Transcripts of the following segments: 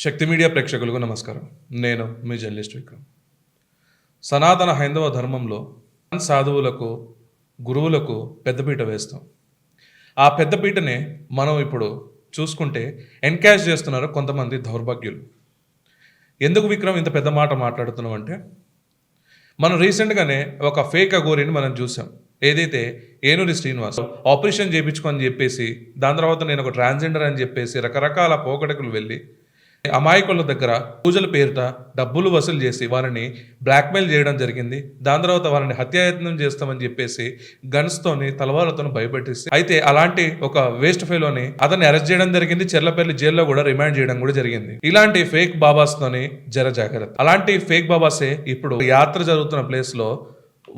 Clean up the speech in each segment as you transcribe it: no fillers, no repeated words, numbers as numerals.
శక్తి media ప్రేక్షకులకు నమస్కారం. నేను మీ జర్నలిస్ట్ విక్రమ్. సనాతన హైందవ ధర్మంలో సాధువులకు, గురువులకు పెద్దపీట వేస్తాం. ఆ పెద్దపీటనే మనం ఇప్పుడు చూసుకుంటే ఎన్కాష్ చేస్తున్నారు కొంతమంది దౌర్భాగ్యులు. ఎందుకు విక్రమ్ ఇంత పెద్ద మాట మాట్లాడుతున్నాం అంటే, మనం రీసెంట్గానే ఒక ఫేక్ అఘోరిని మనం చూసాం. ఏదైతే ఏనూరి శ్రీనివాస్ ఆపరేషన్ చేయించుకొని చెప్పేసి, దాని తర్వాత నేను ఒక ట్రాన్స్జెండర్ అని చెప్పేసి రకరకాల పోకడకులు వెళ్ళి అమాయకుల దగ్గర పూజల పేరిట డబ్బులు వసూలు చేసి వారిని బ్లాక్మెయిల్ చేయడం జరిగింది. దాని తర్వాత వారిని హత్యాయత్నం చేస్తామని చెప్పేసి గన్స్తోని తలవార్లతో భయపెట్టేసి, అయితే అలాంటి ఒక వేస్ట్ ఫెలోని అతన్ని అరెస్ట్ చేయడం జరిగింది. చెర్లపల్లి జైల్లో కూడా రిమాండ్ చేయడం కూడా జరిగింది. ఇలాంటి ఫేక్ బాబాస్ తోని జర జాగ్రత్త. అలాంటి ఫేక్ బాబాసే ఇప్పుడు యాత్ర జరుగుతున్న ప్లేస్ లో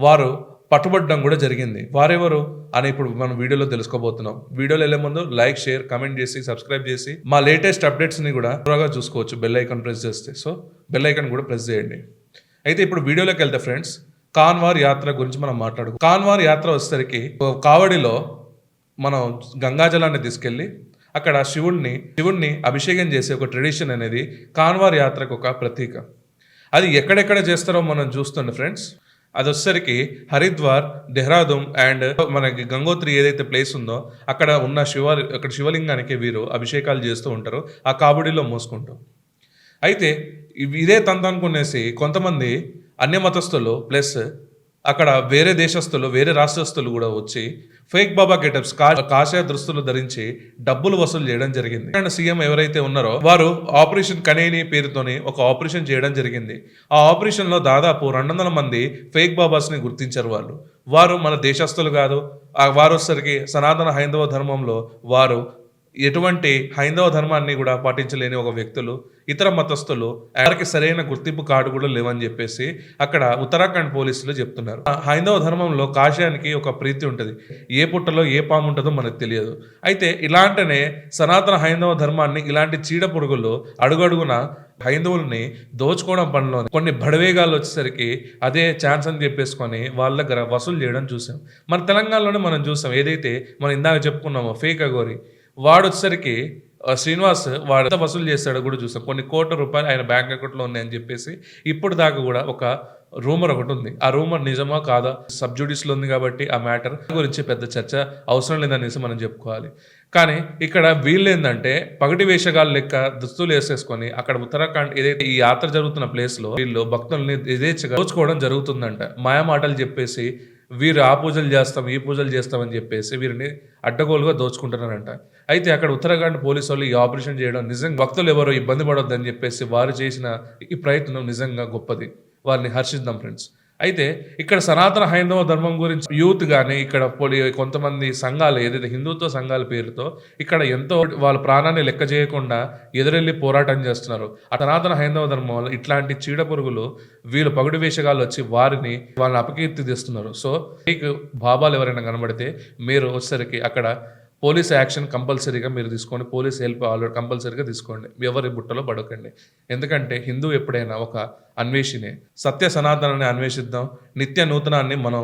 వారు పట్టుబడడం కూడా జరిగింది. వారెవరు అని ఇప్పుడు మనం వీడియోలో తెలుసుకోబోతున్నాం. వీడియోలో వెళ్ళే ముందు లైక్, షేర్, కమెంట్ చేసి సబ్స్క్రైబ్ చేసి మా లేటెస్ట్ అప్డేట్స్ని కూడా త్వరగా చూసుకోవచ్చు బెల్ ఐకాన్ ప్రెస్ చేస్తే. సో బెల్ ఐకాన్ కూడా ప్రెస్ చేయండి. అయితే ఇప్పుడు వీడియోలోకి వెళ్తే ఫ్రెండ్స్, కాన్వార్ యాత్ర గురించి మనం మాట్లాడుకో. కాన్వార్ యాత్ర వచ్చేసరికి కావడిలో మనం గంగాజలాన్ని తీసుకెళ్ళి అక్కడ శివుణ్ణి అభిషేకం చేసే ఒక ట్రెడిషన్ అనేది కాన్వార్ యాత్రకు ఒక ప్రతీక. అది ఎక్కడెక్కడ చేస్తారో మనం చూస్తుండే ఫ్రెండ్స్. అది వచ్చేసరికి హరిద్వార్, డెహ్రాదూన్ అండ్ మనకి గంగోత్రి ఏదైతే ప్లేస్ ఉందో అక్కడ ఉన్న అక్కడ శివలింగానికి వీరు అభిషేకాలు చేస్తూ ఉంటారు, ఆ కాబడిలో మోసుకుంటూ. అయితే ఇదే తంతానుకునేసి కొంతమంది అన్యమతస్థులు ప్లస్ అక్కడ వేరే దేశస్తులు, వేరే రాష్ట్రస్తులు కూడా వచ్చి ఫేక్ బాబా గెటప్స్, కాషాయ దుస్తులు ధరించి డబ్బులు వసూలు చేయడం జరిగింది. సీఎం ఎవరైతే ఉన్నారో వారు ఆపరేషన్ కనేని పేరుతోని ఒక ఆపరేషన్ చేయడం జరిగింది. ఆ ఆపరేషన్ లో దాదాపు 200 మంది ఫేక్ బాబాస్ ని గుర్తించారు. వారు మన దేశస్తులు కాదు. వారు వచ్చేసరికి సనాతన హైందవ ధర్మంలో వారు ఎటువంటి హైందవ ధర్మాన్ని కూడా పాటించలేని ఒక వ్యక్తులు, ఇతర మతస్థులు, వారికి సరైన గుర్తింపు కార్డు కూడా లేవని చెప్పేసి అక్కడ ఉత్తరాఖండ్ పోలీసులు చెప్తున్నారు. హైందవ ధర్మంలో కాషాయానికి ఒక ప్రీతి ఉంటుంది. ఏ పుట్టలో ఏ పాము ఉంటుందో మనకు తెలియదు. అయితే ఇలాంటినే సనాతన హైందవ ధర్మాన్ని ఇలాంటి చీడ పురుగులు అడుగడుగున హైందవుల్ని దోచుకోవడం పనిలో కొన్ని బడవేగాలు వచ్చేసరికి అదే ఛాన్స్ అని చెప్పేసుకొని వాళ్ళ దగ్గర వసూలు చేయడం చూసాం. మన తెలంగాణలోనే మనం చూసాం. ఏదైతే మనం ఇందాక చెప్పుకున్నామో ఫేక్ అఘోరి, వాడు వచ్చేసరికి శ్రీనివాస్ వాడు ఎంత వసూలు చేస్తాడో కూడా చూసాం. కొన్ని కోట్ల రూపాయలు ఆయన బ్యాంక్ అకౌంట్లో ఉన్నాయని చెప్పేసి ఇప్పుడు దాకా కూడా ఒక రూమర్ ఒకటి ఉంది. ఆ రూమర్ నిజమా కాదా సబ్జుడిస్లో ఉంది కాబట్టి ఆ మ్యాటర్ గురించి పెద్ద చర్చ అవసరం లేదనేసి మనం చెప్పుకోవాలి. కానీ ఇక్కడ వీళ్ళు ఏంటంటే పగటి వేషగాళ్ళ లెక్క దుస్తులు వేసేసుకొని అక్కడ ఉత్తరాఖండ్ ఏదైతే ఈ యాత్ర జరుగుతున్న ప్లేస్లో వీళ్ళు భక్తుల్ని యథేచ్ఛగా దోచుకోవడం జరుగుతుందంట. మాయమాటలు చెప్పేసి వీరు ఆ పూజలు చేస్తాం, ఈ పూజలు చేస్తామని చెప్పేసి వీరిని అడ్డగోలుగా దోచుకుంటున్నారంట. అయితే అక్కడ ఉత్తరాఖండ్ పోలీసు వాళ్ళు ఈ ఆపరేషన్ చేయడం నిజంగా భక్తులు ఎవరో ఇబ్బంది పడొద్దని చెప్పేసి వారు చేసిన ఈ ప్రయత్నం నిజంగా గొప్పది. వారిని హర్షిద్దాం ఫ్రెండ్స్. అయితే ఇక్కడ సనాతన హైందవ ధర్మం గురించి యూత్ కానీ ఇక్కడ కొంతమంది సంఘాలు ఏదైతే హిందుత్వ సంఘాల పేరుతో ఇక్కడ ఎంతో వాళ్ళ ప్రాణాన్ని లెక్క చేయకుండా ఎదురెళ్ళి పోరాటం చేస్తున్నారు. ఆ సనాతన హైందవ ధర్మం వల్ల ఇట్లాంటి చీడ పురుగులు వీళ్ళు పగుడు వేషగాళ్ళు వచ్చి వాళ్ళని అపకీర్తి తెస్తున్నారు. సో మీకు బాబాలు ఎవరైనా కనబడితే మీరు వచ్చేసరికి అక్కడ పోలీస్ యాక్షన్ కంపల్సరీగా మీరు తీసుకోండి. పోలీస్ హెల్ప్ ఆల్రెడీ కంపల్సరీగా తీసుకోండి. ఎవరి బుట్టలో పడకండి. ఎందుకంటే హిందూ ఎప్పుడైనా ఒక అన్వేషినే. సత్య సనాతనాన్ని అన్వేషిద్దాం. నిత్య నూతనాన్ని మనం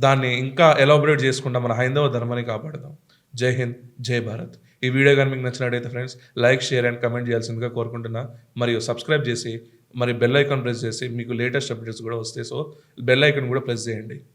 దాన్ని ఇంకా ఎలాబొరేట్ చేసుకుంటాం. మన హైందవ ధర్మాన్ని కాపాడదాం. జై హింద్, జై భారత్. ఈ వీడియో కానీ మీకు నచ్చినట్టయితే friends like, share and comment చేయాల్సిందిగా కోరుకుంటున్నా. మరియు సబ్స్క్రైబ్ చేసి మరి బెల్ ఐకాన్ ప్రెస్ చేసి మీకు లేటెస్ట్ అప్డేట్స్ కూడా వస్తాయి. సో బెల్ ఐకాన్ కూడా ప్రెస్ చేయండి.